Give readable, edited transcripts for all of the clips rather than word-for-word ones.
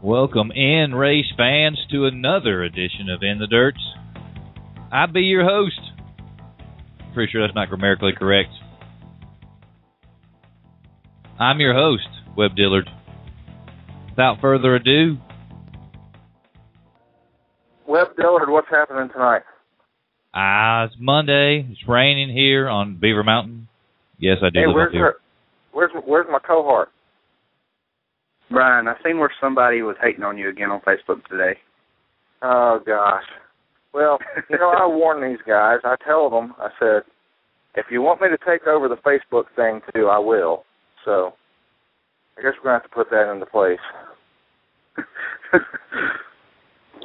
Welcome in, race fans, to another edition of In the Dirts. I'll be your host. Pretty sure that's not grammatically correct. I'm your host, Webb Dillard. Without further ado, Webb Dillard, what's happening tonight? It's Monday. It's raining here on Beaver Mountain. Yes, I do live up here. Where's my cohort? Brian, I seen where somebody was hating on you again on Facebook today. Oh, gosh. Well, I warn these guys. I tell them, I said, if you want me to take over the Facebook thing, too, I will. So, I guess we're going to have to put that into place.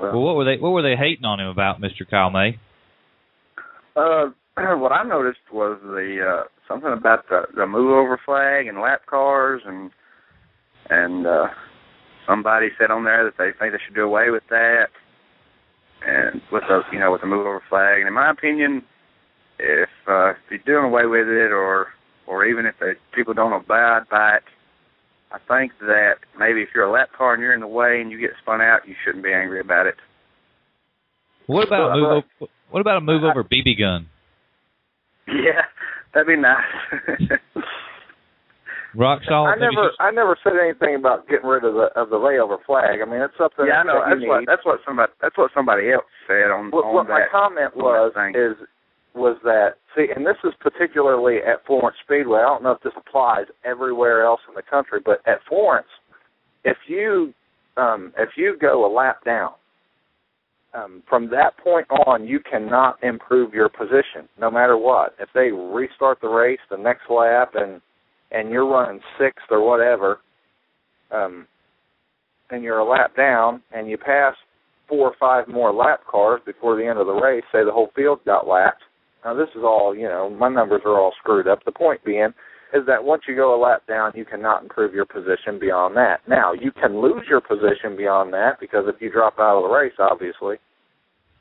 Well, what were they hating on him about, Mr. Kyle May? What I noticed was the something about the move over flag and lap cars, and somebody said on there that they think they should do away with that, and with the move over flag. And in my opinion, if you're doing away with it, or even if the people don't abide by it, I think that maybe if you're a lap car and you're in the way and you get spun out, you shouldn't be angry about it. What about a move over BB gun? Yeah, that'd be nice. Rock salt. I never said anything about getting rid of the layover flag. I mean, it's something. Yeah, I know. That's what somebody else said on what that. My comment was that, see, and this is particularly at Florence Speedway. I don't know if this applies everywhere else in the country, but at Florence, if you go a lap down, from that point on, you cannot improve your position, no matter what. If they restart the race the next lap and you're running sixth or whatever, and you're a lap down and you pass 4 or 5 more lap cars before the end of the race, say the whole field got lapped. Now, this is all, my numbers are all screwed up. The point being is that once you go a lap down, you cannot improve your position beyond that. Now, you can lose your position beyond that because if you drop out of the race, obviously.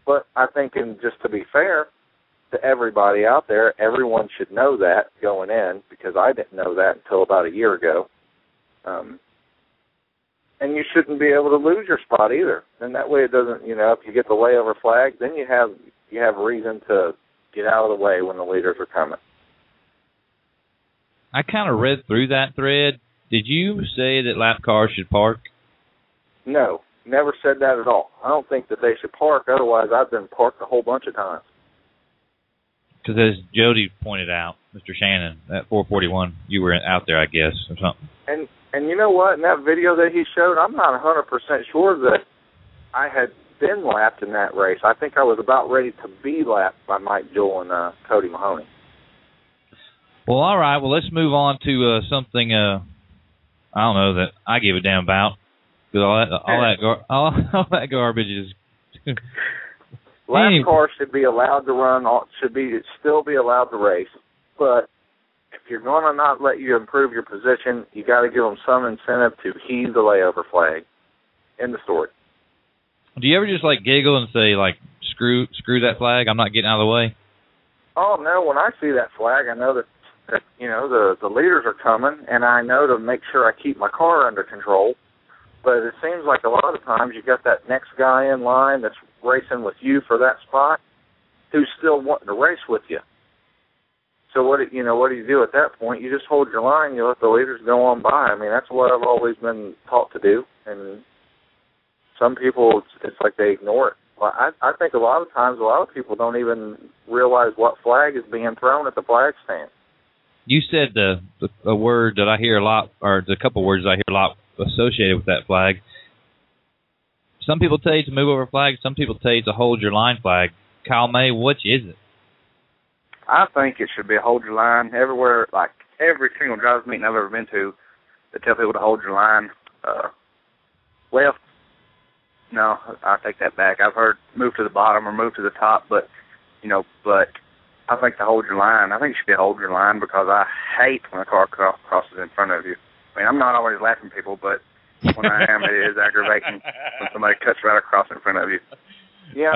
But I think, just to be fair to everybody out there, everyone should know that going in, because I didn't know that until about a year ago. And you shouldn't be able to lose your spot either. And that way it doesn't, if you get the layover flag, then you have reason to get out of the way when the leaders are coming. I kind of read through that thread. Did you say that lap cars should park? No, never said that at all. I don't think that they should park. Otherwise, I've been parked a whole bunch of times. Because as Jody pointed out, Mr. Shannon, at 441, you were out there, I guess, or something. And you know what? In that video that he showed, I'm not 100% sure that I had been lapped in that race. I think I was about ready to be lapped by Mike Jewell and Cody Mahoney. Well, all right. Well, let's move on to something, I don't know, that I give a damn about. Because all that garbage is... Lap cars should be allowed to run, still be allowed to race. But if you're going to not let you improve your position, you got to give them some incentive to heave the layover flag. End the story. Do you ever just giggle and say screw that flag? I'm not getting out of the way. Oh no! When I see that flag, I know that the leaders are coming, and I know to make sure I keep my car under control. But it seems like a lot of times you got that next guy in line that's racing with you for that spot, who's still wanting to race with you. So what do you do at that point? You just hold your line. You let the leaders go on by. I mean, that's what I've always been taught to do, and some people, it's like they ignore it. Well, I think a lot of times, a lot of people don't even realize what flag is being thrown at the flag stand. You said the word that I hear a lot, or the couple words I hear a lot associated with that flag. Some people tell you to move over flag. Some people tell you to hold your line flag. Kyle May, which is it? I think it should be a hold your line everywhere. Like every single drivers meeting I've ever been to, they tell people to hold your line. No, I take that back. I've heard move to the bottom or move to the top, but I think to hold your line. I think it should be a hold your line because I hate when a car crosses in front of you. I mean, I'm not always laughing people, but when I am, it is aggravating when somebody cuts right across in front of you. Yeah,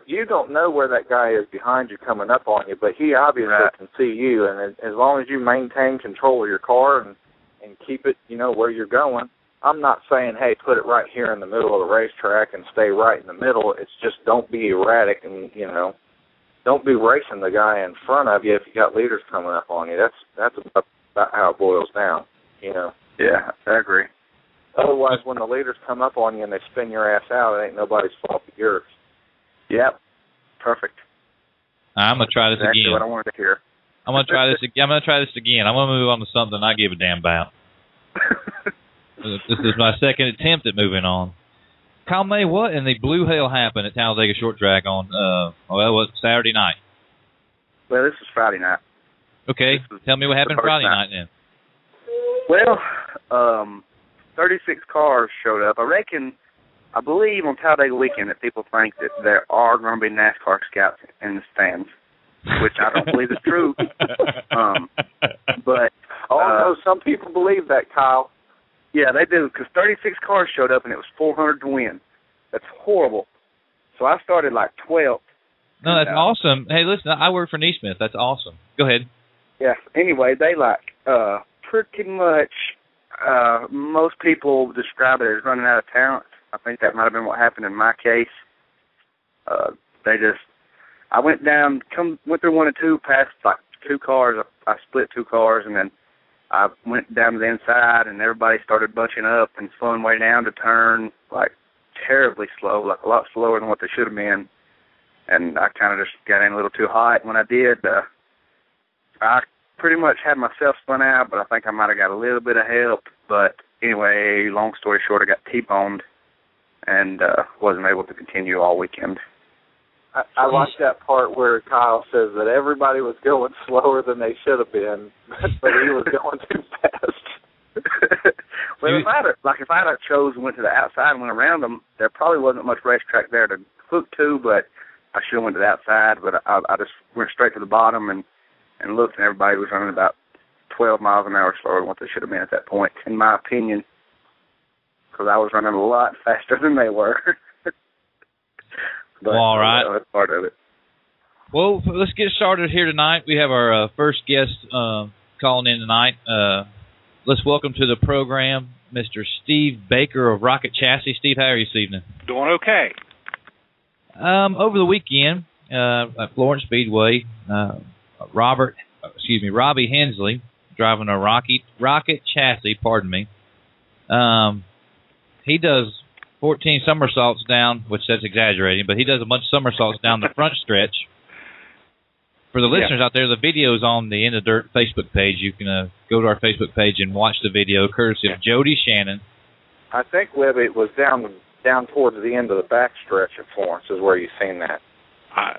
you don't know where that guy is behind you coming up on you, but he obviously can see you, and as long as you maintain control of your car and keep it, where you're going, I'm not saying, hey, put it right here in the middle of the racetrack and stay right in the middle. It's just don't be erratic and, don't be racing the guy in front of you if you got leaders coming up on you. That's about how it boils down, Yeah, I agree. Otherwise, when the leaders come up on you and they spin your ass out, it ain't nobody's fault but yours. Yep. Perfect. I'm gonna try this exactly again. What I wanted to hear. I'm gonna try this again. I'm gonna try this again. I'm gonna move on to something I give a damn about. This is my second attempt at moving on. Kyle May, what in the blue hell happened at Talladega Short Track on it was Saturday night? Well, this was Friday night. Okay, tell me what happened Friday night then. Well, 36 cars showed up. I believe on Talladega weekend that people think that there are going to be NASCAR scouts in the stands, which I don't believe is true. But no, some people believe that, Kyle. Yeah, they do, because 36 cars showed up and it was 400 to win. That's horrible. So I started like 12th. No, that's awesome. Hey, listen, I work for Neesmith. That's awesome. Go ahead. Yeah. Anyway, they pretty much most people describe it as running out of talent. I think that might have been what happened in my case. I went through 1 and 2, passed like 2 cars. I split 2 cars, and then I went down to the inside, and everybody started bunching up and slowing way down to turn, like terribly slow, like a lot slower than what they should have been. And I kind of just got in a little too hot. When I did, I pretty much had myself spun out, but I think I might have got a little bit of help. But anyway, long story short, I got T-boned and wasn't able to continue all weekend. I like that part where Kyle says that everybody was going slower than they should have been, but he was going too fast. Well, if I had chose and went to the outside and went around them, there probably wasn't much racetrack there to hook to, but I should have went to the outside. But I just went straight to the bottom and looked, and everybody was running about 12 miles an hour slower than what they should have been at that point, in my opinion, because I was running a lot faster than they were. But, all right. That's part of it. Well, let's get started here tonight. We have our first guest calling in tonight. Let's welcome to the program Mr. Steve Baker of Rocket Chassis. Steve, how are you this evening? Doing okay. Over the weekend at Florence Speedway, Robbie Hensley, driving a Rocket Chassis, he does 14 somersaults down, which that's exaggerating, but he does a bunch of somersaults down the front stretch. For the listeners out there, the video's on the In the Dirt Facebook page. You can go to our Facebook page and watch the video, courtesy of Jody Shannon. I think, Libby, it was down towards the end of the back stretch at Florence is where you've seen that.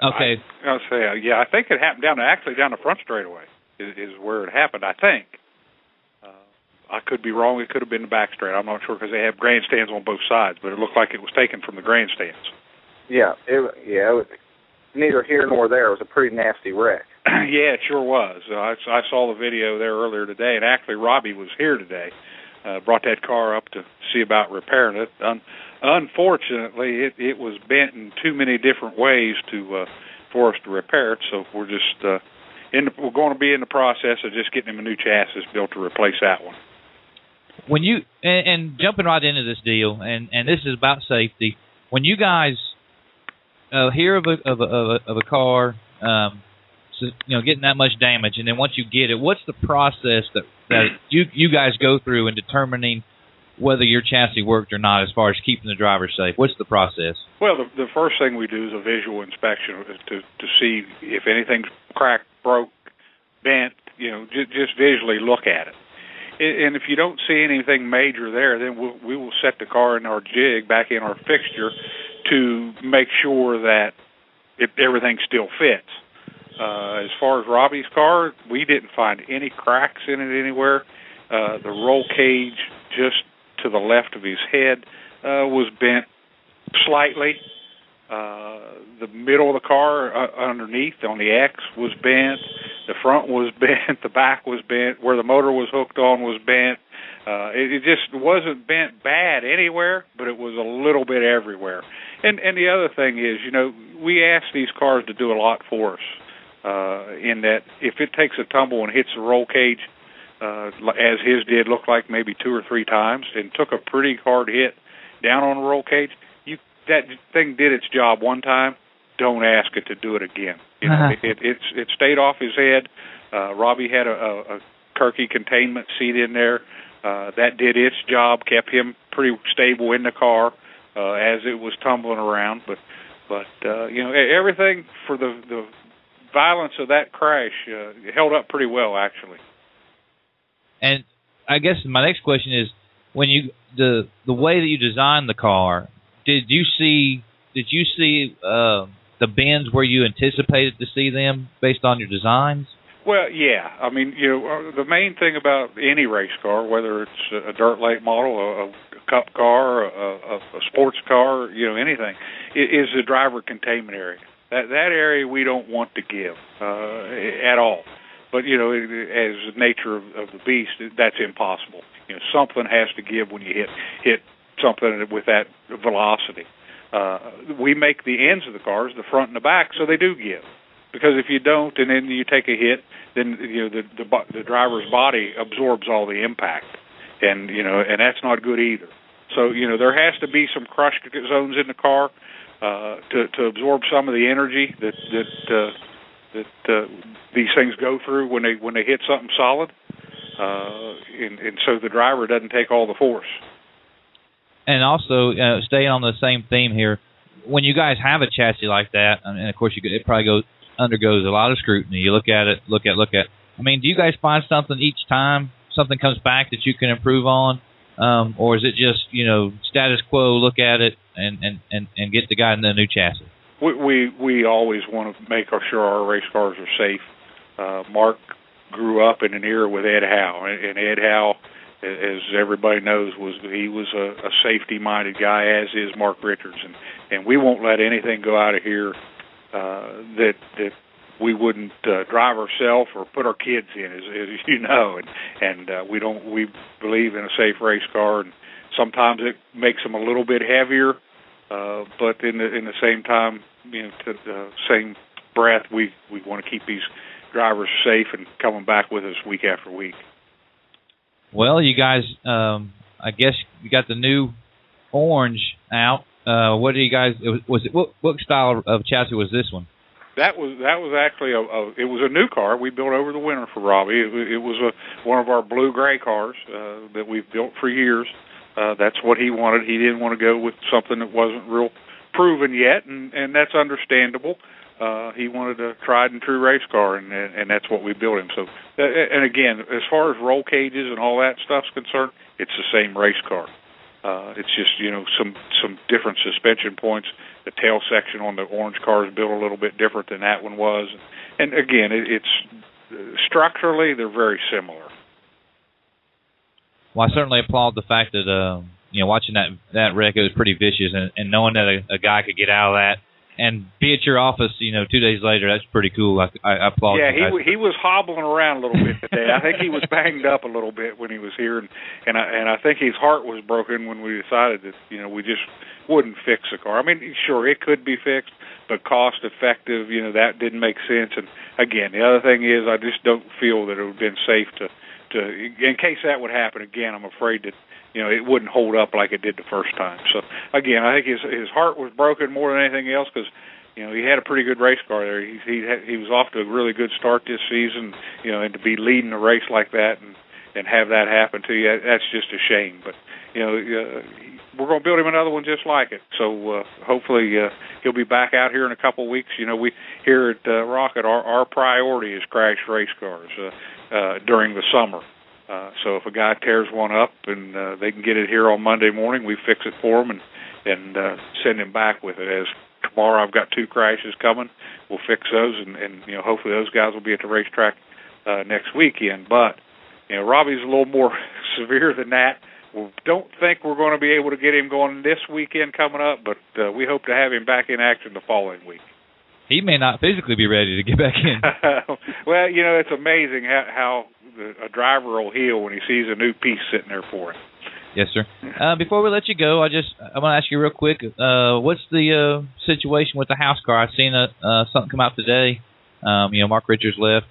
Okay. I think it happened down the front straightaway is where it happened, I think. I could be wrong. It could have been the back straight. I'm not sure because they have grandstands on both sides, but it looked like it was taken from the grandstands. Yeah, it was neither here nor there. It was a pretty nasty wreck. Yeah, it sure was. I saw the video there earlier today, and actually Robbie was here today. Brought that car up to see about repairing it. Unfortunately, it was bent in too many different ways for us to repair it, so we're just we're going to be in the process of just getting him a new chassis built to replace that one. When you and jumping right into this deal, and this is about safety. When you guys hear of a car, getting that much damage, and then once you get it, what's the process that you guys go through in determining whether your chassis worked or not, as far as keeping the driver safe? What's the process? Well, the first thing we do is a visual inspection to see if anything's cracked, broke, bent. Just visually look at it. And if you don't see anything major there, then we will set the car in our jig back in our fixture to make sure that everything still fits. As far as Robbie's car, we didn't find any cracks in it anywhere. The roll cage just to the left of his head was bent slightly. The middle of the car underneath on the X was bent. The front was bent. The back was bent. Where the motor was hooked on was bent. It just wasn't bent bad anywhere, but it was a little bit everywhere. And the other thing is, we ask these cars to do a lot for us. In that if it takes a tumble and hits the roll cage, as his did, looked like maybe 2 or 3 times, and took a pretty hard hit down on the roll cage. That thing did its job one time. Don't ask it to do it again. You know, it stayed off his head. Robbie had a Kirky containment seat in there. That did its job, kept him pretty stable in the car as it was tumbling around. But you know, everything for the violence of that crash held up pretty well, actually. And I guess my next question is, when you the way that you designed the car, did you see the bends where you anticipated to see them based on your designs? Well, yeah. I mean, you know, the main thing about any race car, whether it's a dirt late model, a cup car, a sports car, you know, anything, is the driver containment area. That area we don't want to give at all. But, you know, as the nature of the beast, that's impossible. You know, something has to give when you hit something with that velocity. We make the ends of the cars, the front and the back, so they do give. Because if you don't, and then you take a hit, then you know the driver's body absorbs all the impact, and you know, and that's not good either. So you know, there has to be some crush zones in the car to absorb some of the energy that these things go through when they hit something solid, and so the driver doesn't take all the force. And also, staying on the same theme here, when you guys have a chassis like that, and of course it probably undergoes a lot of scrutiny. You look at it. I mean, do you guys find something each time something comes back that you can improve on, or is it just, you know, status quo? Look at it and get the guy in the new chassis. We always want to make sure our race cars are safe. Mark grew up in an era with Ed Howe, and Ed Howe, as everybody knows, he was a safety-minded guy, as is Mark Richards, and we won't let anything go out of here that we wouldn't drive ourselves or put our kids in, as you know, and we believe in a safe race car, and sometimes it makes them a little bit heavier, but in the same time, you know, to the same breath, we want to keep these drivers safe and coming back with us week after week. Well, you guys, I guess you got the new orange out. What do you guys? What style of chassis was this one? That was actually it was a new car we built over the winter for Robbie. It was one of our blue gray cars that we've built for years. That's what he wanted. He didn't want to go with something that wasn't real proven yet, and that's understandable. He wanted a tried and true race car, and that's what we built him. So, and again, as far as roll cages and all that stuff's concerned, it's the same race car. It's just, you know, some different suspension points. The tail section on the orange car is built a little bit different than that one was, and again, it's structurally they're very similar. Well, I certainly applaud the fact that you know, watching that wreck, it was pretty vicious, and knowing that a guy could get out of that and be at your office, you know, 2 days later, that's pretty cool. I applaud. Yeah, you guys. he was hobbling around a little bit today. I think he was banged up a little bit when he was here, and I think his heart was broken when we decided that, you know, we just wouldn't fix the car. I mean, sure, it could be fixed, but cost effective, you know, that didn't make sense. And again, the other thing is, I just don't feel that it would have been safe to in case that would happen again. I'm afraid that, you know, it wouldn't hold up like it did the first time. So, again, I think his heart was broken more than anything else because, you know, he had a pretty good race car there. He was off to a really good start this season, you know, and to be leading a race like that and have that happen to you, that's just a shame. But, you know, we're going to build him another one just like it. So hopefully he'll be back out here in a couple of weeks. You know, we here at Rocket, our priority is crash race cars during the summer. So if a guy tears one up and they can get it here on Monday morning, we fix it for them and send him back with it. As tomorrow I've got 2 crashes coming, we'll fix those, and you know, hopefully those guys will be at the racetrack next weekend. But you know, Robbie's a little more severe than that. We don't think we're going to be able to get him going this weekend coming up, but we hope to have him back in action the following week. He may not physically be ready to get back in. Well, you know, it's amazing how a driver will heal when he sees a new piece sitting there for him. Yes, sir. Before we let you go, I want to ask you real quick, what's the situation with the house car? I've seen something come out today. You know, Mark Richards left.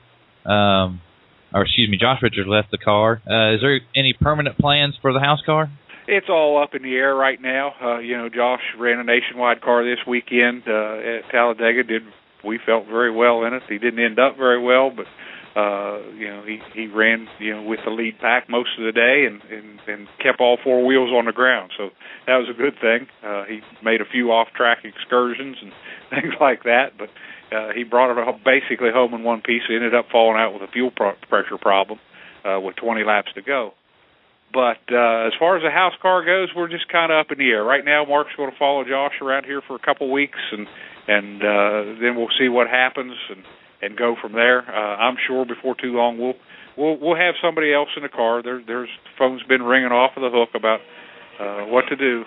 Josh Richards left the car. Is there any permanent plans for the house car? It's all up in the air right now. Josh ran a nationwide car this weekend at Talladega. We felt very well in it. He didn't end up very well, but he ran with the lead pack most of the day and kept all four wheels on the ground. So that was a good thing. He made a few off-track excursions and things like that, but he brought it basically home in one piece. He ended up falling out with a fuel pressure problem with 20 laps to go. But as far as the house car goes, we're just kind of up in the air. Right now, Mark's going to follow Josh around here for a couple weeks, and then we'll see what happens and go from there. I'm sure before too long we'll have somebody else in the car. There's phone's been ringing off of the hook about what to do.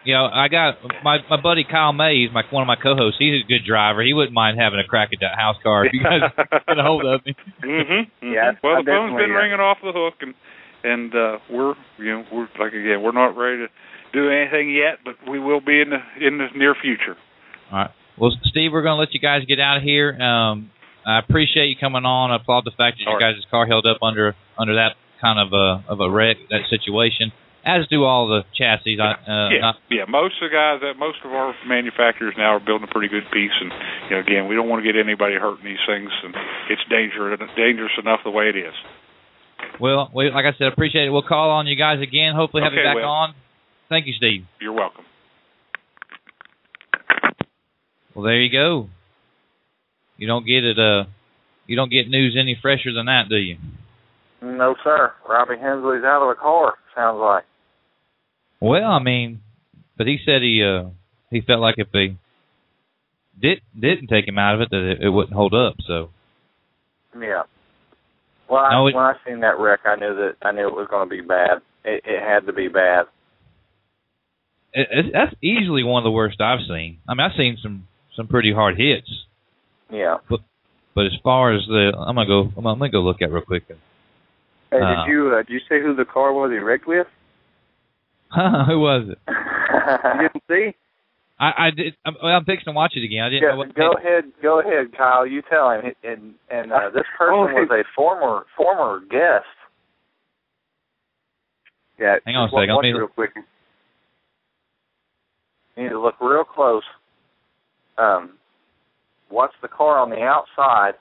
I got my buddy Kyle Mays, one of my co-hosts. He's a good driver. He wouldn't mind having a crack at that house car if you guys get a hold of me. Mm-hmm. Yeah. Well, the phone's been ringing off the hook, and we're we're not ready to do anything yet, but we will be in the near future. All right. Well, Steve, we're going to let you guys get out of here. I appreciate you coming on. I applaud the fact that your guys' car held up under that kind of a wreck, that situation, as do all the chassis. Most of the guys, most of our manufacturers now are building a pretty good piece, and again, we don't want to get anybody hurt in these things, and it's dangerous enough the way it is. Well, like I said, appreciate it. We'll call on you guys again. Hopefully have you back on. Thank you, Steve. You're welcome. Well, there you go. You don't get it. You don't get news any fresher than that, do you? No, sir. Robbie Hensley's out of the car. Sounds like. Well, but he said he felt like if they didn't take him out of it, that it wouldn't hold up. So. Yeah. Well, when I seen that wreck, I knew it was going to be bad. It had to be bad. That's easily one of the worst I've seen. I've seen some pretty hard hits. Yeah. But as far as I'm gonna go look at it real quick. Hey, did you say who the car was he wrecked with? Who was it? You didn't see? I did. I'm fixing to watch it again. I didn't know what. Go ahead, Kyle. You tell him. And this person was a former guest. Yeah. Hang on a second. Watch it real quick. You need to look real close. Watch the car on the outside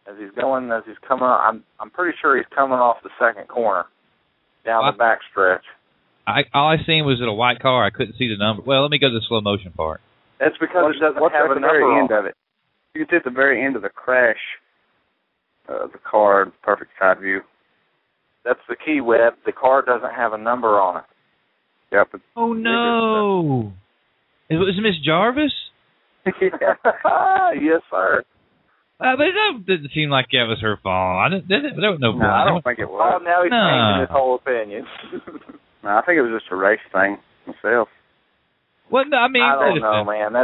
as he's coming up. I'm pretty sure he's coming off the second corner down the back stretch. All I seen was a white car. I couldn't see the number. Well, let me go to the slow motion part. That's because it doesn't have a number very on end of it. You can see at the very end of the crash, the car, perfect side view. That's the key, Webb. The car doesn't have a number on it. Yep. Oh, no. It was Miss Jarvis? Yes, sir. But it didn't seem like that was her fault. There was no problem. No, I don't think it was. Oh, now he's changing his whole opinion. No, I think it was just a race thing myself. Well, no, I don't know, man.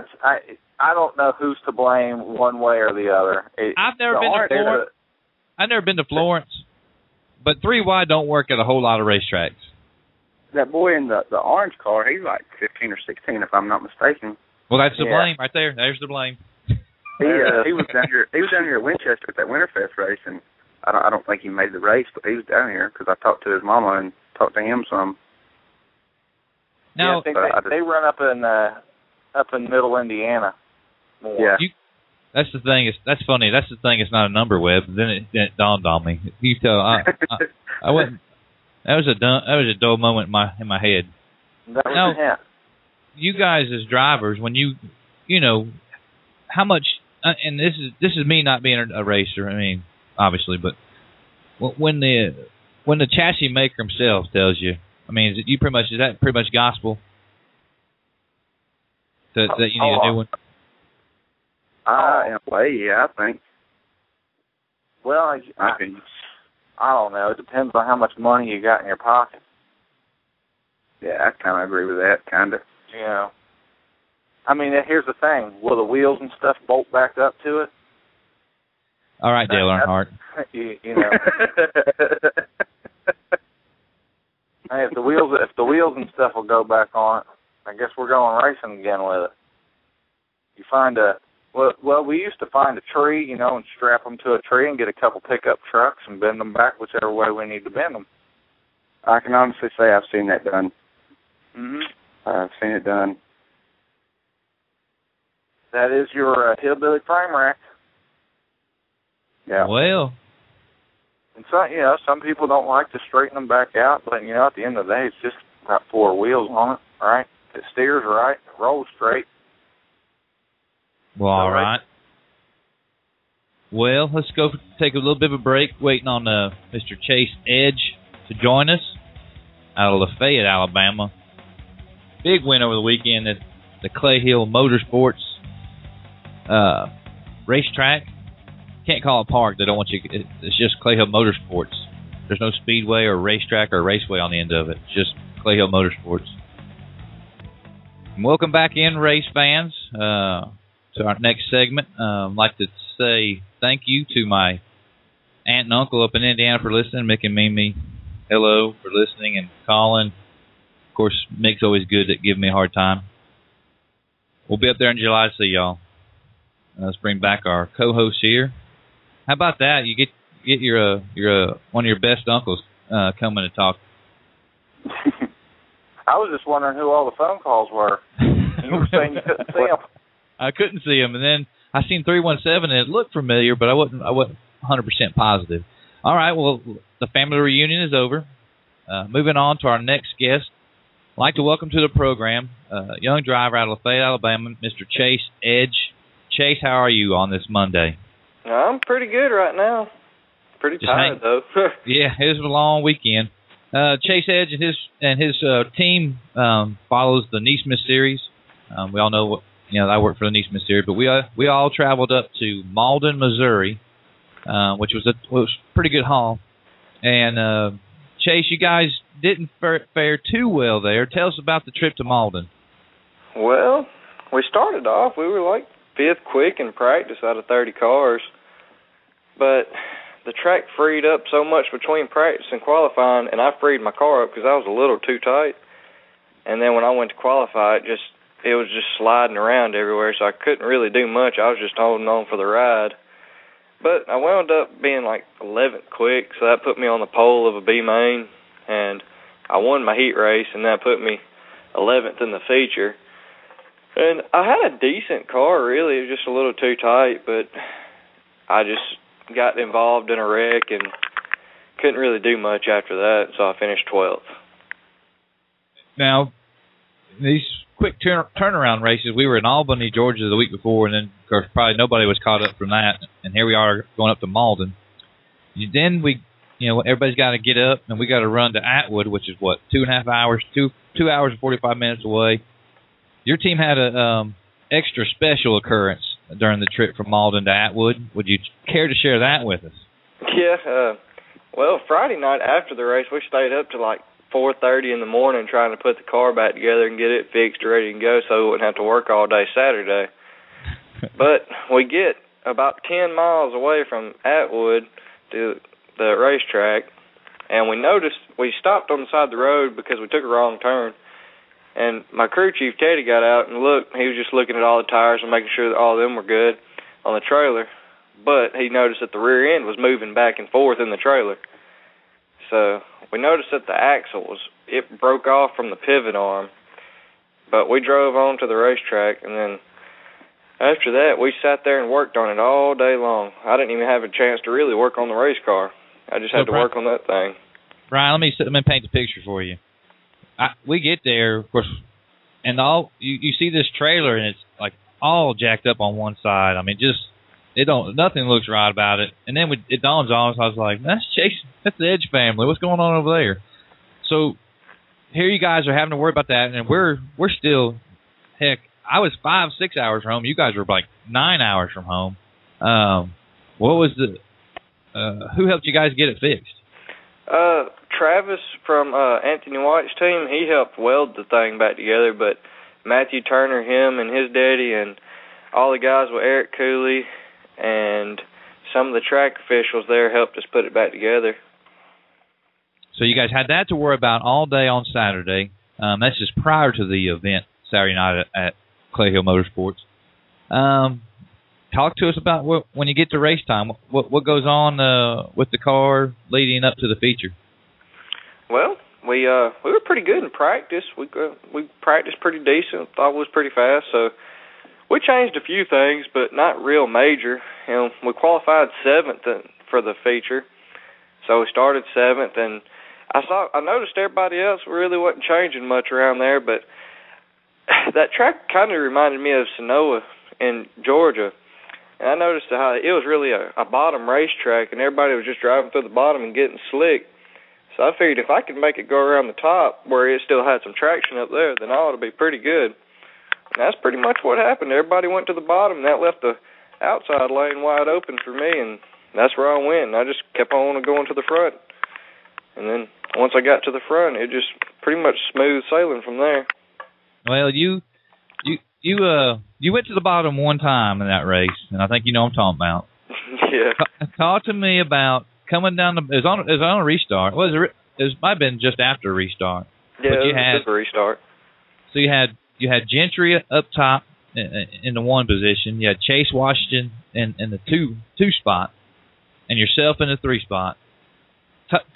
I don't know who's to blame one way or the other. I've never been to Florence, but 3 wide don't work at a whole lot of racetracks. That boy in the orange car, he's like 15 or 16, if I'm not mistaken. Well, that's the blame right there. There's the blame. He was down here. He was down here at Winchester at that Winterfest race, and I don't think he made the race, but he was down here because I talked to his mama and talked to him some. Now, I think they run up in Middle Indiana more. Yeah. That's the thing. That's funny. That's the thing. It's not a number, Webb. Then it dawned on me. You tell I wasn't. That was a dull moment in my head. That was him. You guys as drivers, when you how much, and this is me not being a racer. Obviously, but when the chassis maker himself tells you, is that pretty much gospel? That you need a new one. In a way, yeah, I think. Well, I don't know. It depends on how much money you got in your pocket. Yeah, I kind of agree with that, kind of. Here's the thing. Will the wheels and stuff bolt back up to it? All right, Dale Earnhardt. Hey, if the wheels and stuff will go back on it, I guess we're going racing again with it. You find a Well, we used to find a tree, and strap them to a tree and get a couple pickup trucks and bend them back whichever way we need to bend them. I can honestly say I've seen that done. Mhm. I've seen it done. That is your hillbilly frame rack. Yeah. Well, And some people don't like to straighten them back out, but at the end of the day, it's just got 4 wheels on it, right? It steers right, it rolls straight. well, all right. Well, let's go take a little bit of a break, waiting on Mr. Chase Edge to join us out of Lafayette, Alabama. Big win over the weekend at the Clay Hill Motorsports racetrack. Can't call it park. They don't want you. It's just Clay Hill Motorsports. There's no speedway or racetrack or raceway on the end of it. It's just Clay Hill Motorsports. And welcome back in, race fans, to our next segment. I'd like to say thank you to my aunt and uncle up in Indiana for listening. Mick and Mimi, hello for listening and calling. Of course, Mick's always good at giving me a hard time. We'll be up there in July to see y'all. Let's bring back our co-host here. How about that? You get your one of your best uncles coming to talk. I was just wondering who all the phone calls were. You were saying you couldn't see them. I couldn't see him, and then I seen 317, and it looked familiar, but I wasn't 100% positive. All right, well, the family reunion is over. Moving on to our next guest. I'd like to welcome to the program young driver out of Lafayette, Alabama, Mr. Chase Edge. Chase, how are you on this Monday? I'm pretty good right now. Pretty tired, though. Yeah, it was a long weekend. Chase Edge and his team follows the NeSmith Series. We all know I work for the NeSmith Series, but we all traveled up to Malden, Missouri, which was a pretty good haul. And Chase, you guys didn't fare too well there. Tell us about the trip to Malden. Well, we started off. We were like 5th quick in practice out of 30 cars, but the track freed up so much between practice and qualifying, and I freed my car up because I was a little too tight. And then when I went to qualify, it was just sliding around everywhere, so I couldn't really do much. I was just holding on for the ride. But I wound up being like 11th quick, so that put me on the pole of a B main, and I won my heat race, and that put me 11th in the feature. And I had a decent car, really. It was just a little too tight, but I just got involved in a wreck and couldn't really do much after that, so I finished 12th. Now, these quick turnaround races, we were in Albany, Georgia the week before, and then, of course, probably nobody was caught up from that, and here we are going up to Malden. Then everybody's got to get up, and we got to run to Atwood, which is, 2.5 hours, 2 hours and 45 minutes away. Your team had a extra special occurrence during the trip from Malden to Atwood. Would you care to share that with us? Yeah. Well, Friday night after the race, we stayed up to like 4:30 in the morning trying to put the car back together and get it fixed, ready to go, so we wouldn't have to work all day Saturday. But we get about 10 miles away from Atwood to the racetrack, and we stopped on the side of the road because we took a wrong turn. And my crew chief, Teddy, got out and looked. He was just looking at all the tires and making sure that all of them were good on the trailer. But he noticed that the rear end was moving back and forth in the trailer. So we noticed that the axle it broke off from the pivot arm. But we drove on to the racetrack, and then after that, we sat there and worked on it all day long. I didn't even have a chance to really work on the race car. I just had to work on that thing. Brian, let me paint the picture for you. We get there, of course, and you see this trailer, and it's like all jacked up on one side. I mean, nothing looks right about it. And then it dawns on us. I was like, that's the Edge family. What's going on over there? So here you guys are having to worry about that, and we're still, heck, I was 5-6 hours from home. You guys were like 9 hours from home. What was who helped you guys get it fixed? Travis from Anthony White's team, he helped weld the thing back together, but Matthew Turner, him and his daddy, and all the guys with Eric Cooley and some of the track officials there helped us put it back together. So you guys had that to worry about all day on Saturday. That's just prior to the event Saturday night at Clay Hill Motorsports. talk to us about when you get to race time. What goes on with the car leading up to the feature? Well, we were pretty good in practice. We practiced pretty decent. Thought it was pretty fast. So we changed a few things, but not real major. We qualified 7th for the feature, so we started 7th, and I noticed everybody else really wasn't changing much around there, but that track kind of reminded me of Sonoa in Georgia. And I noticed how it was really a bottom racetrack, and everybody was just driving through the bottom and getting slick. So I figured if I could make it go around the top where it still had some traction up there, then I ought to be pretty good. And that's pretty much what happened. Everybody went to the bottom, and that left the outside lane wide open for me, and that's where I went. And I just kept on going to the front. And then once I got to the front, it just pretty much smooth sailing from there. Well, you went to the bottom one time in that race, and I think you know what I'm talking about. Yeah. Talk to me about coming down it was on a restart. It might have been just after a restart. Yeah, it was just a restart. So you had Gentry up top in the 1 position. You had Chase Washington in the 2 spot, and yourself in the 3 spot.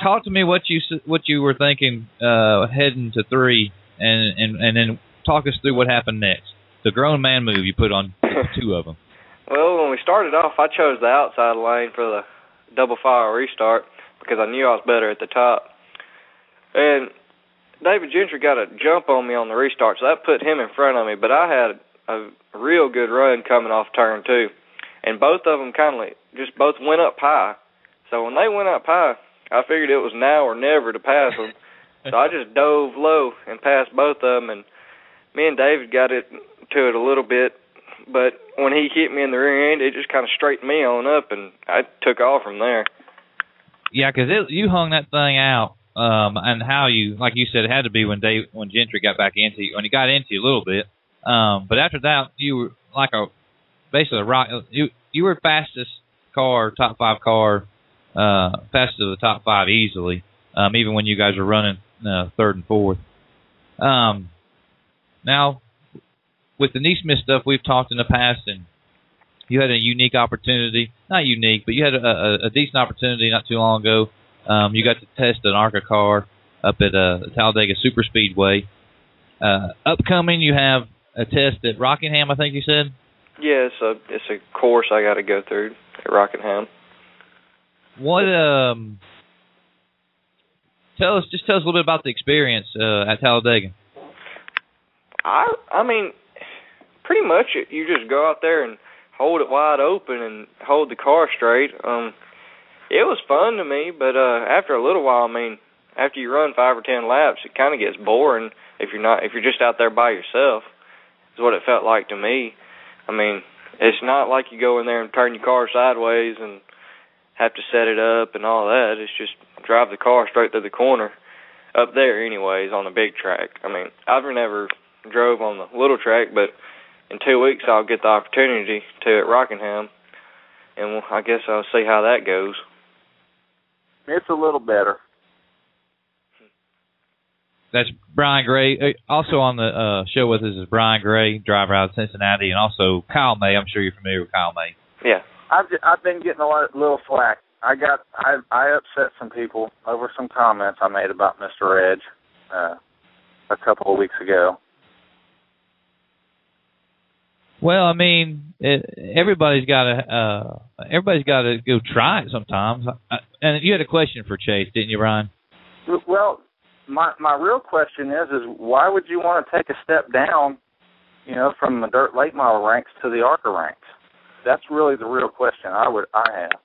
Talk to me what you were thinking heading to 3, and then talk us through what happened next. The grown man move you put on 2 of them. Well, when we started off, I chose the outside lane for the double file restart because I knew I was better at the top. And David Gentry got a jump on me on the restart, so that put him in front of me. But I had a real good run coming off turn 2. And both of them kind of just both went up high. So when they went up high, I figured it was now or never to pass them. So I just dove low and passed both of them. And me and David got to it a little bit. But when he hit me in the rear end, it just kind of straightened me on up, and I took off from there. Yeah, because you hung that thing out, and how you, like you said, it had to be when Gentry got back into you, when he got into you a little bit. But after that, you were like basically a rock. You were fastest car, top 5 car, fastest of the top 5 easily, even when you guys were running 3rd and 4th. Now, with the Neesmith stuff, we've talked in the past, and you had a unique opportunity. Not unique, but you had a decent opportunity not too long ago. You got to test an ARCA car up at Talladega Super Speedway. Upcoming, you have a test at Rockingham, I think you said? Yeah, it's a course I got to go through at Rockingham. What? Tell us a little bit about the experience at Talladega. I mean, pretty much you just go out there and hold it wide open and hold the car straight. It was fun to me, but after a little while, I mean, after you run 5 or 10 laps, it kind of gets boring if you're just out there by yourself. Is what it felt like to me. I mean, it's not like you go in there and turn your car sideways and have to set it up and all that. It's just drive the car straight through the corner up there anyways on the big track. I mean, I've never drove on the little track, but in 2 weeks I'll get the opportunity to at Rockingham, and I guess I'll see how that goes. It's a little better. That's Brian Gray. Also on the show with us is Brian Gray, driver out of Cincinnati, and also Kyle May. I'm sure you're familiar with Kyle May. Yeah. I've been getting a little flack. I upset some people over some comments I made about Mr. Edge a couple of weeks ago. Well, I mean, everybody's got to go try it sometimes. And you had a question for Chase, didn't you, Brian? Well, my real question is why would you want to take a step down, from the dirt late model ranks to the ARCA ranks? That's really the real question I have.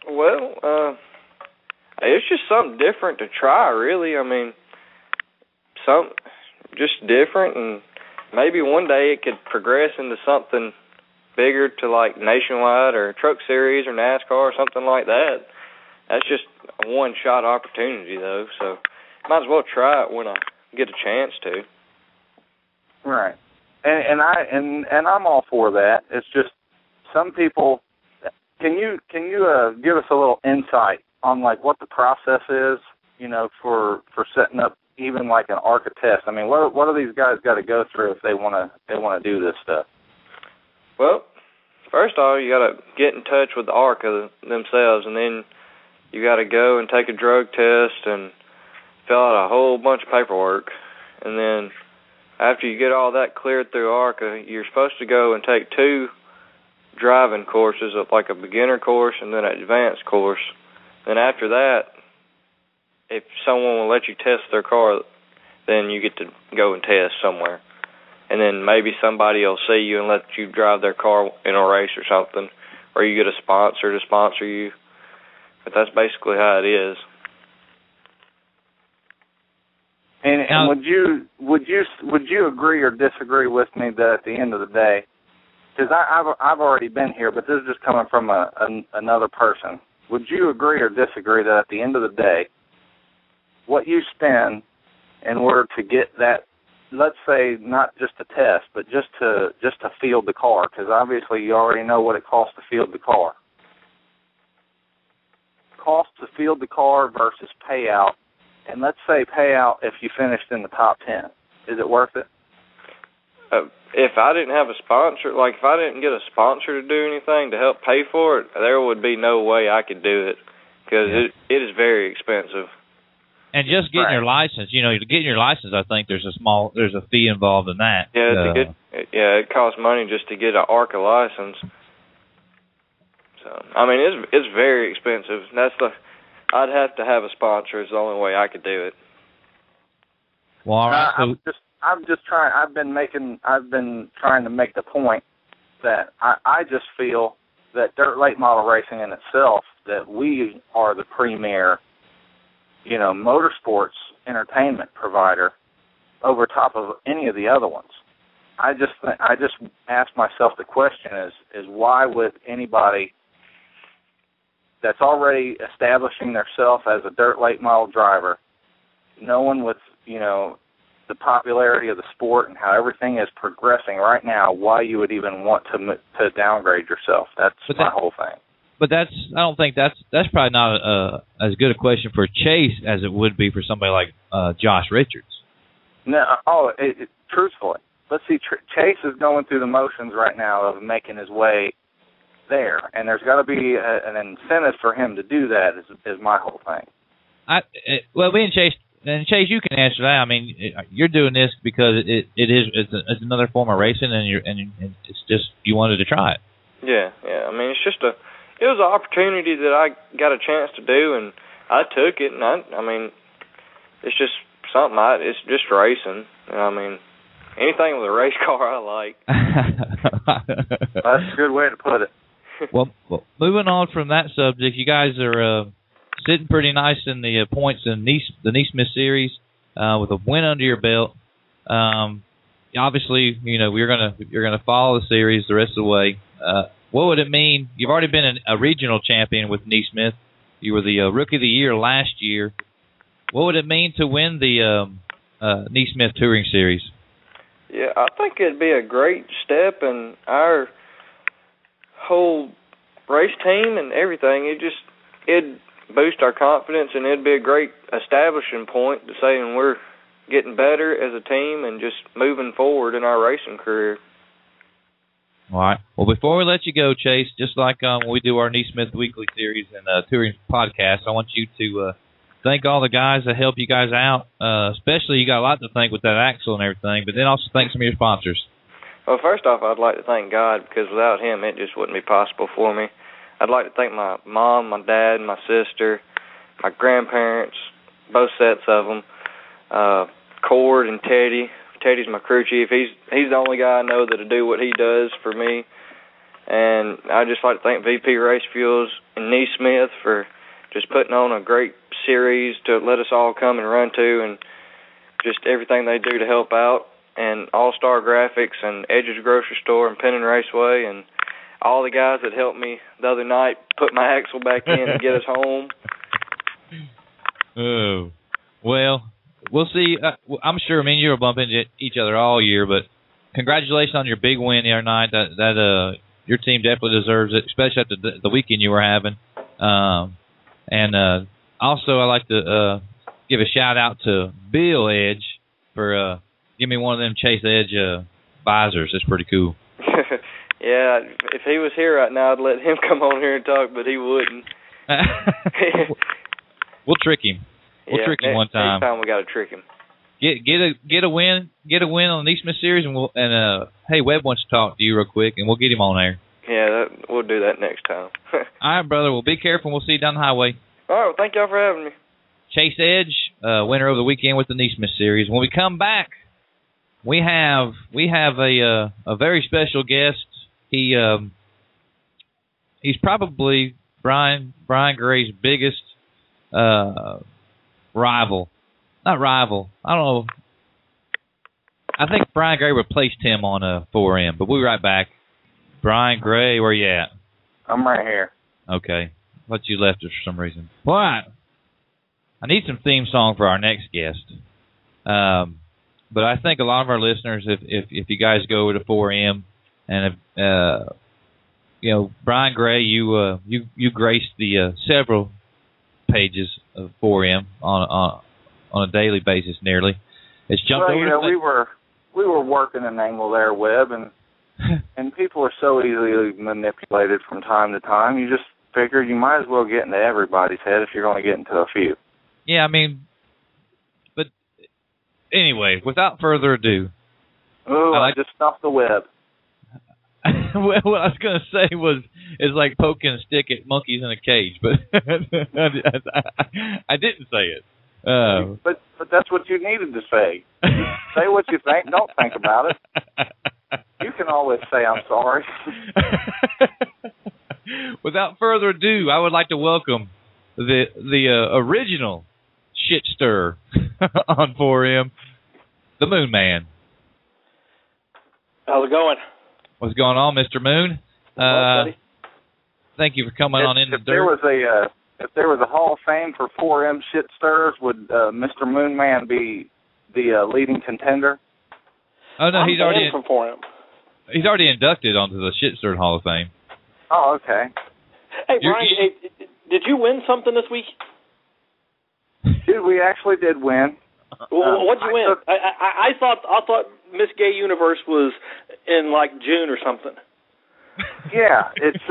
Well, it's just something different to try, really. I mean, just different, and maybe one day it could progress into something bigger to like Nationwide or Truck Series or NASCAR or something like that. That's just a one-shot opportunity, though, so might as well try it when I get a chance to. Right, and I'm all for that. It's just some people. Can you give us a little insight on like what the process is, for setting up even like an ARCA test? I mean, what do these guys got to go through if they want to do this stuff? Well, first off, you got to get in touch with the ARCA themselves, and then you got to go and take a drug test and fill out a whole bunch of paperwork. And then after you get all that cleared through ARCA, you're supposed to go and take 2 driving courses, like a beginner course and then an advanced course. Then after that, if someone will let you test their car, then you get to go and test somewhere. And then maybe somebody will see you and let you drive their car in a race or something, or you get a sponsor to sponsor you. But that's basically how it is. And would you agree or disagree with me that at the end of the day, because I've already been here, but this is just coming from another person. Would you agree or disagree that at the end of the day, what you spend in order to get that, let's say not just a test, but just to field the car, because obviously you already know what it costs to field the car. Cost to field the car versus payout, and let's say payout if you finished in the top 10. Is it worth it? If I didn't have a sponsor, like if I didn't get a sponsor to do anything to help pay for it, there would be no way I could do it, because it is very expensive. And just getting your license, getting your license, I think there's a fee involved in that. Yeah, it costs money just to get an ARCA license. So I mean, it's very expensive. I'd have to have a sponsor. Is the only way I could do it. Well, all right. I've been trying to make the point that I just feel that dirt late model racing in itself, that we are the premier, motorsports entertainment provider over top of any of the other ones. I just ask myself the question is why would anybody that's already establishing themselves as a dirt late model driver, knowing with, the popularity of the sport and how everything is progressing right now, why you would even want to downgrade yourself? That's my whole thing. But I don't think that's probably not as good a question for Chase as it would be for somebody like Josh Richards. No, truthfully, let's see. Chase is going through the motions right now of making his way there, and there's got to be an incentive for him to do that. Is my whole thing. Chase, you can answer that. I mean, you're doing this because it's another form of racing, and it's just you wanted to try it. Yeah. I mean, it was an opportunity that I got a chance to do, and I took it. And I mean, it's just something. It's just racing. I mean, anything with a race car, I like. That's a good way to put it. Well, moving on from that subject, you guys are sitting pretty nice in the points in the Neesmith Series with a win under your belt. Obviously, you're gonna follow the series the rest of the way. What would it mean? You've already been a regional champion with Neesmith. You were the Rookie of the Year last year. What would it mean to win the Neesmith Touring Series? Yeah, I think it'd be a great step in our whole race team and everything. It'd boost our confidence, and it'd be a great establishing point to saying we're getting better as a team and just moving forward in our racing career. All right. Well, before we let you go, Chase, just like when we do our Neesmith Weekly Series and Touring Podcast, I want you to thank all the guys that help you guys out. Especially, you got a lot to thank with that axle and everything, but then also thank some of your sponsors. Well, first off, I'd like to thank God, because without him, it just wouldn't be possible for me. I'd like to thank my mom, my dad, my sister, my grandparents, both sets of them, Cord and Teddy. Teddy's my crew chief. He's the only guy I know that'll do what he does for me. And I'd just like to thank VP Race Fuels and Neesmith for just putting on a great series to let us all come and run to, and just everything they do to help out. And All-Star Graphics and Edge's Grocery Store and Penn and Raceway, and all the guys that helped me the other night put my axle back in and get us home. Oh, well, we'll see. I'm sure me and you will bump into each other all year, but congratulations on your big win the other night. That your team definitely deserves it, especially after the weekend you were having. And also, I'd like to give a shout-out to Bill Edge for giving me one of them Chase Edge visors. It's pretty cool. Yeah, if he was here right now, I'd let him come on here and talk, but he wouldn't. We'll trick him. We'll trick him one time. Next time we got to trick him. Get a win on the Neesmith Series, and hey, Webb wants to talk to you real quick, and we'll get him on there. Yeah, we'll do that next time. All right, brother. Well, be careful. We'll see you down the highway. All right. Well, thank y'all for having me. Chase Edge, winner over the weekend with the Neesmith Series. When we come back, we have a very special guest. He's probably Brian Gray's biggest rival. Not rival. I don't know. I think Brian Gray replaced him on 4M, but we'll be right back. Brian Gray, where you at? I'm right here. Okay. Thought you left us for some reason. All right. I need some theme song for our next guest. But I think a lot of our listeners, if you guys go over to 4M, and Brian Gray, you graced the several pages of 4M on a daily basis, nearly. It's jumped over. We were working an angle there, Webb, and people are so easily manipulated from time to time. You just figure you might as well get into everybody's head if you're going to get into a few. Yeah, I mean, but anyway, without further ado. I just stuffed the web. Well, what I was going to say is like poking a stick at monkeys in a cage, but I didn't say it. But that's what you needed to say. Say what you think. Don't think about it. You can always say I'm sorry. Without further ado, I would like to welcome the original shit stirrer on 4M, the Moon Man. How's it going? What's going on, Mr. Moon? Thank you for coming on in the dirt. If there was a Hall of Fame for 4M shit stirrers, would Mr. Moonman be the leading contender? Oh no, he's already from 4M. He's already inducted onto the shit stirrer Hall of Fame. Oh, okay. Hey Brian, did you win something this week? Dude, we actually did win. Well, what'd you win? I thought Miss Gay Universe was in like June or something. Yeah, it's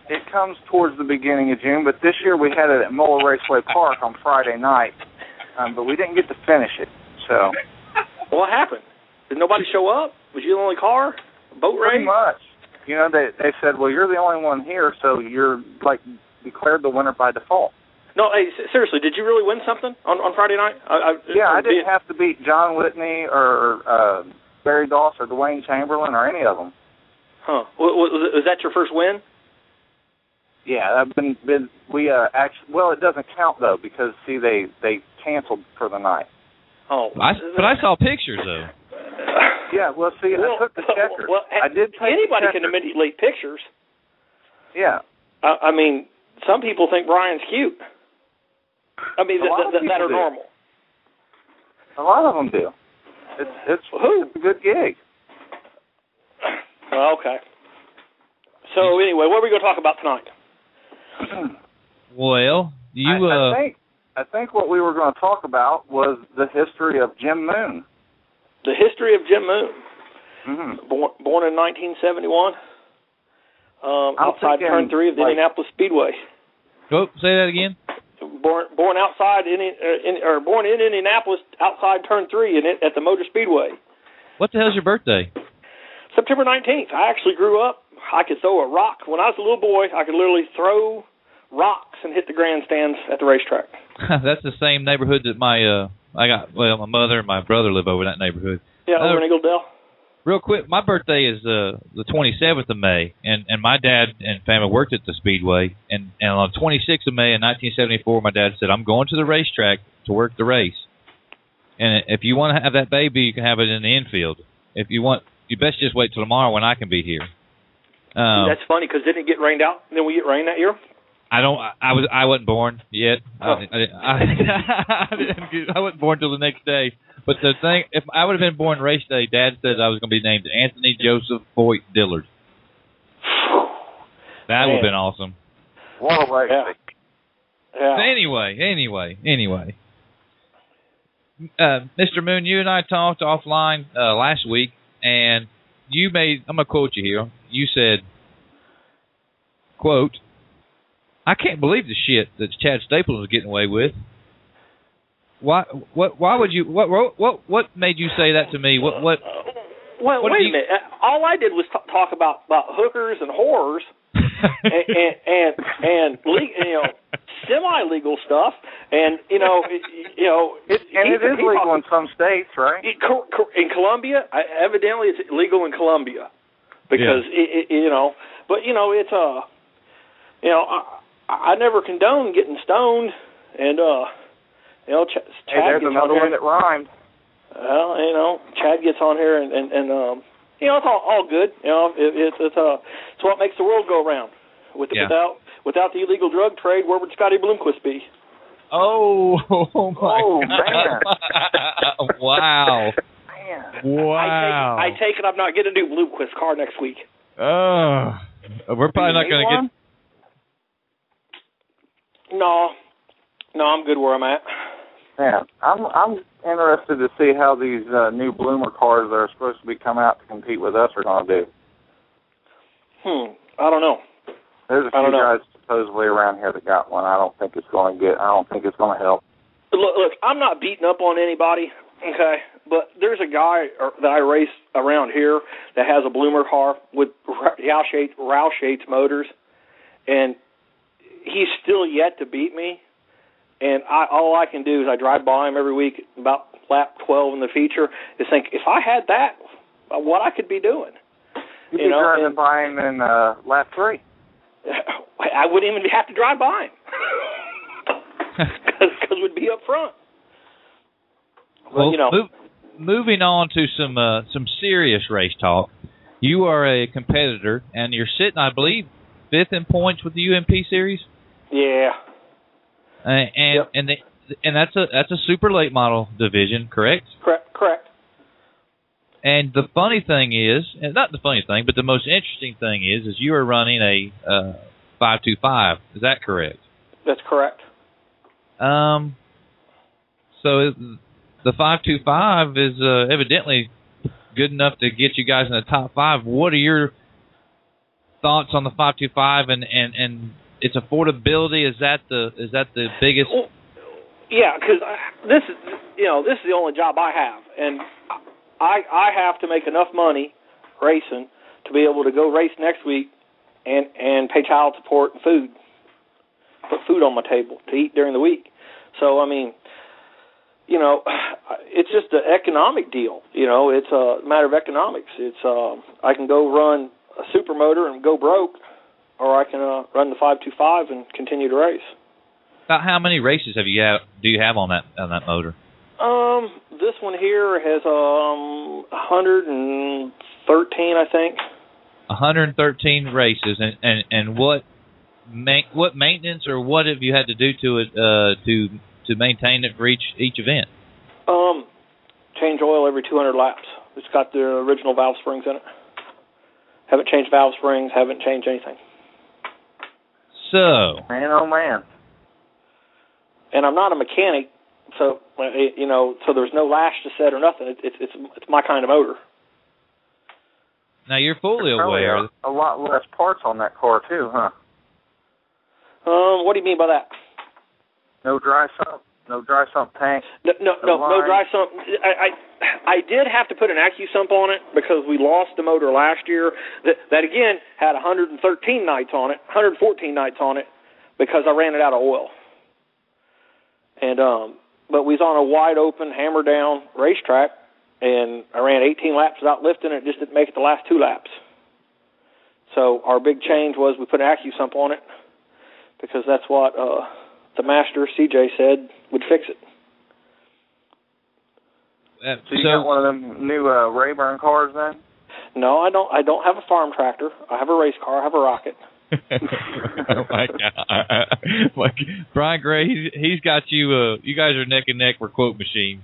it comes towards the beginning of June, but this year we had it at Mola Raceway Park on Friday night, but we didn't get to finish it. So, what happened? Did nobody show up? Was you the only car? Boat race? Pretty much. You know, they said, well, you're the only one here, so you're like declared the winner by default. No, hey, seriously, did you really win something on Friday night? I didn't have to beat John Whitney or Barry Doss or Dwayne Chamberlain or any of them. Huh? Was that your first win? Yeah, I've been we actually. Well, it doesn't count though because see they canceled for the night. Oh, but I saw pictures though. Yeah, well, see, I took the checkers. Well, I did take anybody the checkers. can manipulate pictures. Yeah. I mean, some people think Brian's cute. I mean, that are normal. A lot of them do. It's a good gig. Well, okay. So anyway, what are we going to talk about tonight? Well, I think what we were going to talk about was the history of Jim Moon. The history of Jim Moon. Mm-hmm. Born in 1971, outside Turn 3 of the Indianapolis Speedway. Oh, say that again. Born outside born in Indianapolis, outside Turn 3 at the Motor Speedway. What the hell's your birthday? September 19th. I actually grew up. I could throw a rock. When I was a little boy, I could literally throw rocks and hit the grandstands at the racetrack. That's the same neighborhood that my mother and my brother live over in that neighborhood. Yeah, over in Eagle Dell. Real quick, my birthday is the 27th of May, and my dad and family worked at the Speedway, and on the 26th of May in 1974, my dad said, I'm going to the racetrack to work the race. And if you want to have that baby, you can have it in the infield. If you want, you best just wait till tomorrow when I can be here. That's funny, because didn't it get rained out? Didn't we get rain that year? I wasn't born yet. Oh. I wasn't born till the next day. But the thing, if I would have been born race day, Dad said I was going to be named Anthony Joseph Foyt Dillard. That would have been awesome. What a legacy. Yeah. Anyway. Mr. Moon, you and I talked offline last week, and you made. I'm gonna quote you here. You said, "Quote: I can't believe the shit that Chad Stapleton was getting away with." Why? Why would you? What made you say that to me? What? Well, wait a minute. All I did was talk about hookers and whores and semi-legal stuff, and it is legal in some states, right? In Colombia, evidently it's legal in Colombia because but it's I never condone getting stoned, and Chad there's another one that rhymed. Well, Chad gets on here and it's all good. It's what makes the world go round. Without the illegal drug trade, where would Scotty Bloomquist be? Oh my God. Man. Wow. Man. Wow. I take it I'm not getting a new Bloomquist car next week. We're probably not going to get. No, I'm good where I'm at. Yeah, I'm interested to see how these new Bloomer cars that are supposed to be coming out to compete with us are going to do. I don't know. There's a few guys supposedly around here that got one. I don't think it's going to help. Look, I'm not beating up on anybody, okay? But there's a guy that I race around here that has a Bloomer car with Roush Yates motors, and he's still yet to beat me. And all I can do is I drive by him every week about lap 12 in the feature is think, if I had that, what I could be doing. You'd be driving by him in lap 3. I wouldn't even have to drive by him because we'd be up front. Well, moving on to some serious race talk. You are a competitor, and you're sitting, I believe, 5th in points with the UMP series. Yeah. And that's a super late model division, correct? Correct. And the funny thing is, and not the funny thing, but the most interesting thing is you are running a 525. Is that correct? That's correct. So the 525 is evidently good enough to get you guys in the top 5. What are your thoughts on the 525 and its affordability? Is that the biggest? Well, yeah, because this is the only job I have, and I have to make enough money racing to be able to go race next week and pay child support and food, put food on my table to eat during the week. So I mean, it's just an economic deal. It's a matter of economics. It's I can go run a supermotor and go broke, or I can run the 525 and continue to race. About how many races do you have on that motor? This one here has 113, I think. 113 races, and what maintenance or what have you had to do to it to maintain it for each event? Change oil every 200 laps. It's got the original valve springs in it. Haven't changed valve springs. Haven't changed anything. So, man, oh man. And I'm not a mechanic, so so there's no lash to set or nothing. It's my kind of motor. Now you're fully aware. A lot less parts on that car too, huh? What do you mean by that? No dry sump tank. No dry sump. I did have to put an AccuSump on it because we lost the motor last year. That again had 114 nights on it because I ran it out of oil. And but we was on a wide open, hammer down racetrack, and I ran 18 laps without lifting it. Just didn't make it the last 2 laps. So our big change was we put an AccuSump on it because that's what the master CJ said would fix it. So you got one of them new Rayburn cars then? No, I don't have a farm tractor. I have a race car. I have a rocket. Oh my God! Like Brian Gray, he's got you. You guys are neck and neck for quote machines.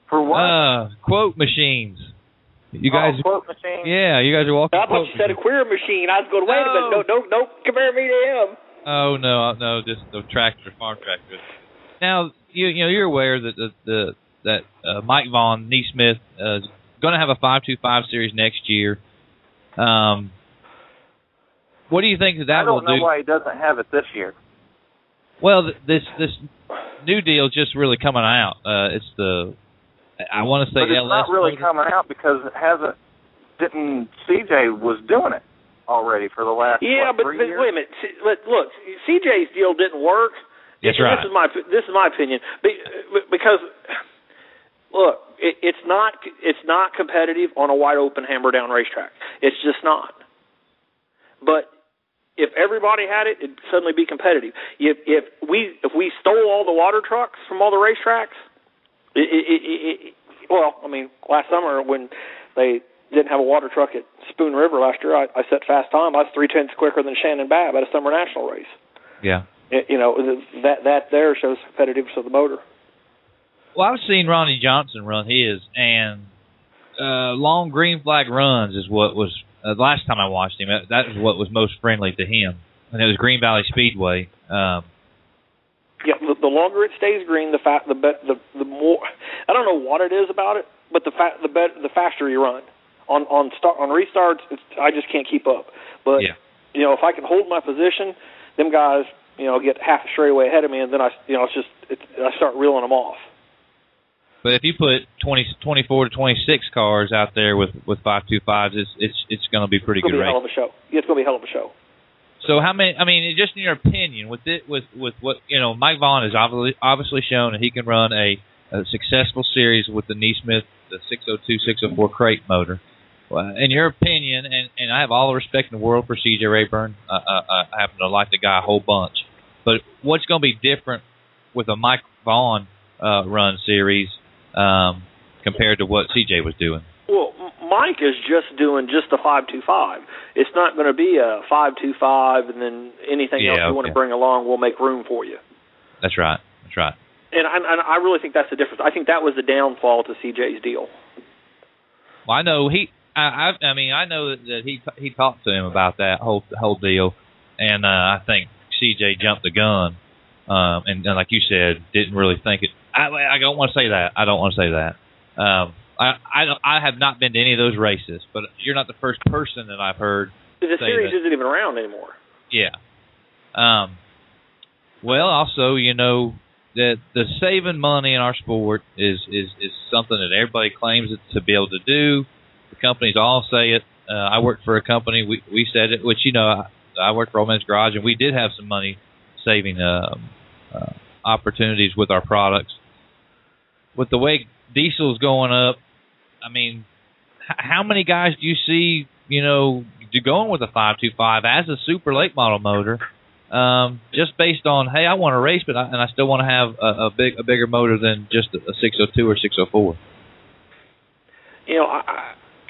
For what? Quote machines. You guys. Quote machines. Yeah, you guys are walking. I thought you said a queer machine. I was going, wait a minute, don't compare me to him. Oh no, just the tractor, farm tractor. Now you're aware that Mike Vaughn Neesmith going to have a 525 series next year. What do you think that will do? I don't know why he doesn't have it this year. Well, this new deal is just really coming out. It's I want to say but it's LS not really motor. coming out because CJ was doing it already for the last 3 years? Wait a minute. Look, CJ's deal didn't work. That's right. This is my opinion because look, it's not competitive on a wide open hammer down racetrack. It's just not. But if everybody had it, it'd suddenly be competitive. If we stole all the water trucks from all the racetracks, last summer when they didn't have a water truck at Spoon River last year, I set fast time. I was 0.3 quicker than Shannon Babb at a summer national race. Yeah. That there shows competitiveness of the motor. Well, I've seen Ronnie Johnson run his, and long green flag runs is what was last time I watched him. That was what was most friendly to him, and it was Green Valley Speedway. The longer it stays green, the more. I don't know what it is about it, but the faster you run. On restarts, I just can't keep up. But if I can hold my position, them guys get half a straightaway ahead of me, and then I start reeling them off. But if you put 24 to 26 cars out there with 525s, it's going to be pretty good race. It's going to be a hell of a show. It's going to be a hell of a show. So how many? I mean, just in your opinion, with what Mike Vaughn has obviously shown that he can run a successful series with the Neesmith, the 602, 604 crate motor. In your opinion, and I have all the respect in the world for CJ Rayburn. I happen to like the guy a whole bunch. But what's going to be different with a Mike Vaughn run series compared to what CJ was doing? Well, Mike is just doing just the 525. It's not going to be a 525 and then anything else you want to bring along, we'll make room for you. That's right. And I really think that's the difference. I think that was the downfall to CJ's deal. Well, I know I know that he talked to him about that whole deal, and I think CJ jumped the gun, and like you said, didn't really think it. I don't want to say that. I don't want to say that. I have not been to any of those races, but you're not the first person that I've heard. The series isn't even around anymore. Yeah. Well, also, that the saving money in our sport is something that everybody claims it to be able to do. The companies all say it. I worked for a company. We said it, which I worked for Old Man's Garage, and we did have some money saving opportunities with our products. With the way diesel's going up, I mean, how many guys do you see, going with a 525 as a super late model motor, just based on, hey, I want to race, and I still want to have a bigger motor than just a 602 or 604.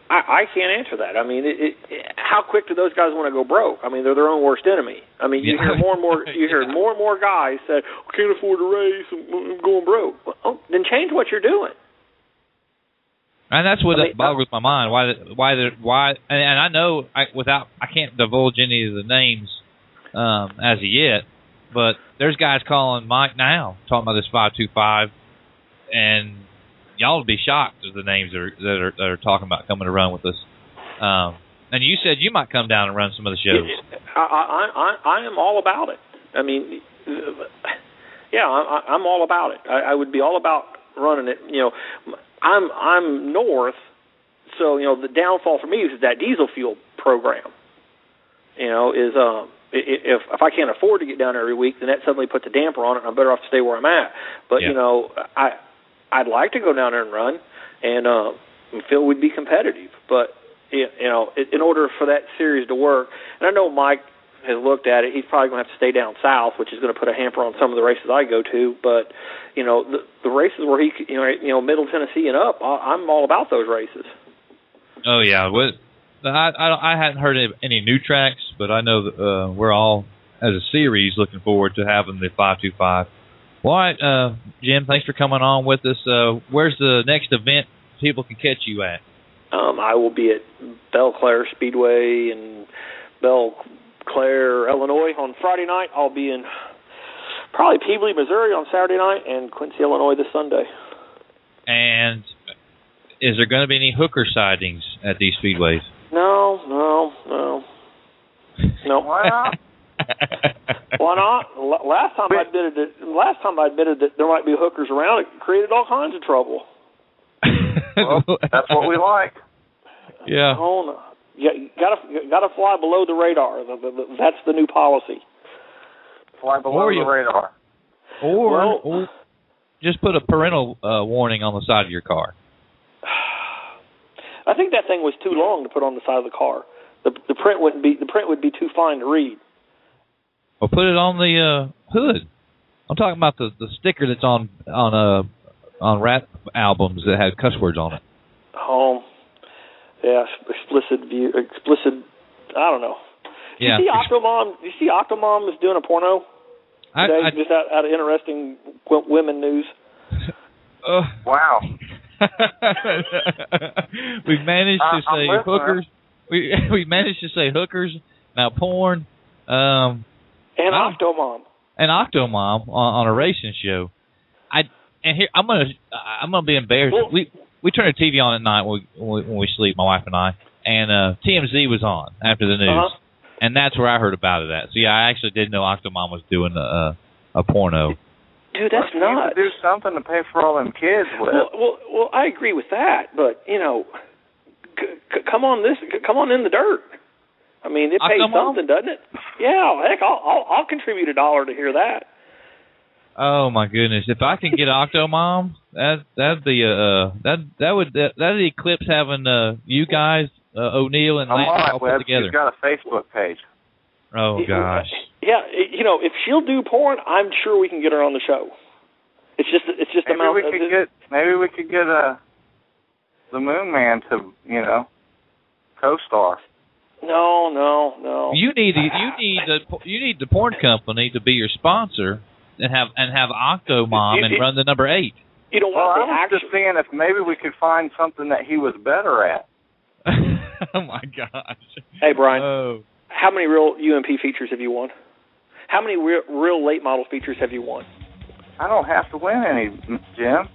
I can't answer that. I mean, how quick do those guys want to go broke? I mean, they're their own worst enemy. I mean, you hear more and more. You hear more and more guys say, "I can't afford to race. I'm going broke." Well, then change what you're doing. And that's what boggles my mind. Why? And I know I can't divulge any of the names as of yet, but there's guys calling Mike now talking about this 525, and y'all would be shocked at the names that are talking about coming to run with us. And you said you might come down and run some of the shows. I am all about it. I mean, yeah, I'm all about it. I would be all about running it. I'm north, so the downfall for me is that diesel fuel program. If I can't afford to get down every week, then that suddenly puts a damper on it, and I'm better off to stay where I'm at. But I'd like to go down there and run, and feel we'd be competitive. But in order for that series to work, and I know Mike has looked at it, he's probably going to have to stay down south, which is going to put a hamper on some of the races I go to. But the races where he, Middle Tennessee and up, I'm all about those races. Oh yeah, I hadn't heard of any new tracks, but I know that we're all as a series looking forward to having the 525. Well, all right, Jim, thanks for coming on with us. Where's the next event people can catch you at? I will be at Belle Claire Speedway in Belle Claire, Illinois on Friday night. I'll be in probably Peebly, Missouri on Saturday night, and Quincy, Illinois this Sunday. And is there going to be any hooker sightings at these speedways? No. Why not? Why not? Last time I admitted that there might be hookers around, it created all kinds of trouble. Well, that's what we like. Yeah. Oh, no. You gotta fly below the radar. That's the new policy. Fly below the radar. Or just put a parental warning on the side of your car. I think that thing was too long to put on the side of the car. The print would be too fine to read. Or put it on the hood. I'm talking about the sticker that's on rap albums that has cuss words on it. Oh, yeah, explicit. I don't know. Yeah. You see Octomom is doing a porno today, just out of interesting women news. Wow. We've managed to say hookers. We managed to say hookers. Now porn. And Octomom. And Octomom on a racing show. I'm gonna be embarrassed. Well, we turn the TV on at night when we sleep, my wife and I, and TMZ was on after the news, and that's where I heard about it at. So yeah, I actually didn't know Octomom was doing a porno. Dude, that's nuts. not. Do something to pay for all them kids with. Well, I agree with that, but come on in the dirt. I mean, it pays something, doesn't it? Yeah, heck, I'll contribute $1 to hear that. Oh my goodness! If I can get Octomom, that'd eclipse having you guys, O'Neill and Lance all put together. She's got a Facebook page. Oh gosh. Yeah, if she'll do porn, I'm sure we can get her on the show. It's just maybe we could get the Moon Man to co-star. No. You need the porn company to be your sponsor and have Octomom and run the number 8. You don't want I was just seeing if maybe we could find something that he was better at. Oh my gosh. Hey Brian, how many real UMP features have you won? How many real late model features have you won? I don't have to win any, Jim.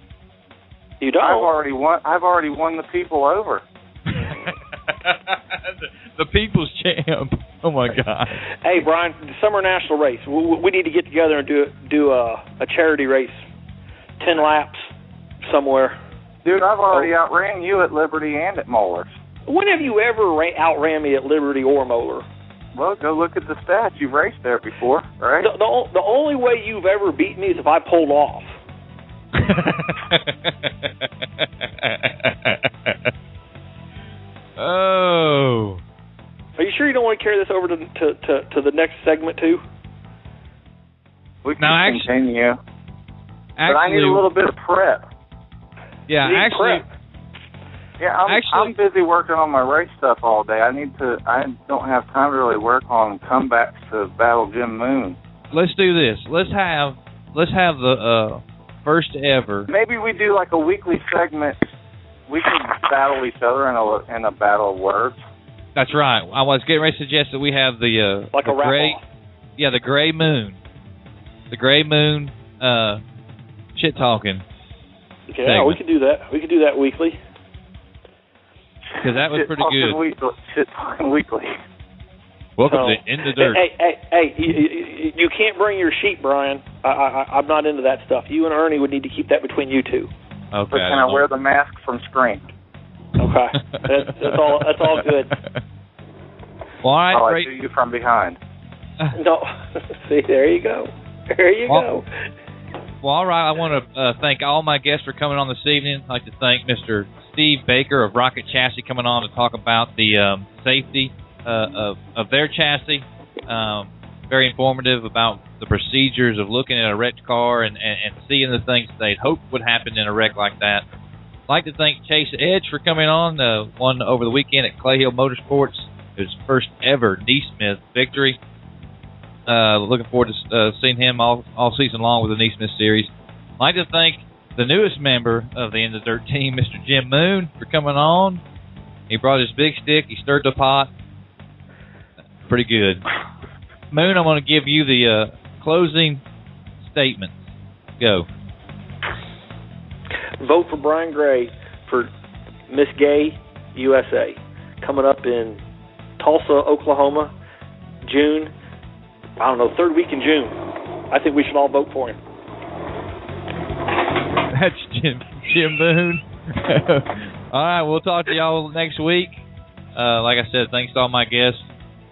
You don't? I've already won the people over. The people's champ. Oh my God. Hey Brian, the summer national race. We need to get together and do a charity race, 10 laps somewhere. Dude, I've already outran you at Liberty and at Moeller. When have you ever outran me at Liberty or Moeller? Well, go look at the stats. You've raced there before, right? The only way you've ever beat me is if I pulled off. Oh. Are you sure you don't want to carry this over to the next segment too? We can continue. But I need a little bit of prep. Yeah, prep. Yeah, I'm busy working on my race stuff all day. I don't have time to really work on comebacks to battle Jim Moon. Let's do this. Let's have the first ever. Maybe we do like a weekly segment. We can battle each other in a battle of words. That's right. I was getting ready to suggest that we have the like the a gray, yeah, the Gray Moon, shit talking. Yeah, segment. we could do that. We could do that weekly. Because that was pretty good. Shit talking weekly. Welcome to In the Dirt. Hey, you can't bring your sheep, Brian. I'm not into that stuff. You and Ernie would need to keep that between you two. Okay. But can I wear the mask from Scream? Okay, that's all good. Well, all right, I'll do you from behind. No, see, there you go. There you go. Well, all right. I want to thank all my guests for coming on this evening. I'd like to thank Mr. Steve Baker of Rocket Chassis coming on to talk about the safety of their chassis. Very informative about the procedures of looking at a wrecked car and seeing the things they'd hoped would happen in a wreck like that. I'd like to thank Chase Edge for coming on, won over the weekend at Clay Hill Motorsports, his first ever Neesmith victory. Looking forward to seeing him all season long with the Neesmith Series. I'd like to thank the newest member of the In the Dirt team, Mr. Jim Moon, for coming on. He brought his big stick. He stirred the pot. Pretty good. Moon, I'm going to give you the closing statement. Go. Vote for Brian Gray for Miss Gay USA, coming up in Tulsa, Oklahoma, June. I don't know, third week in June. I think we should all vote for him. That's Jim Boone. All right, we'll talk to y'all next week. Like I said, thanks to all my guests.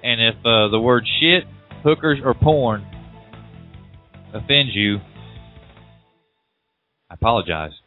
And if the word shit, hookers, or porn offends you, I apologize.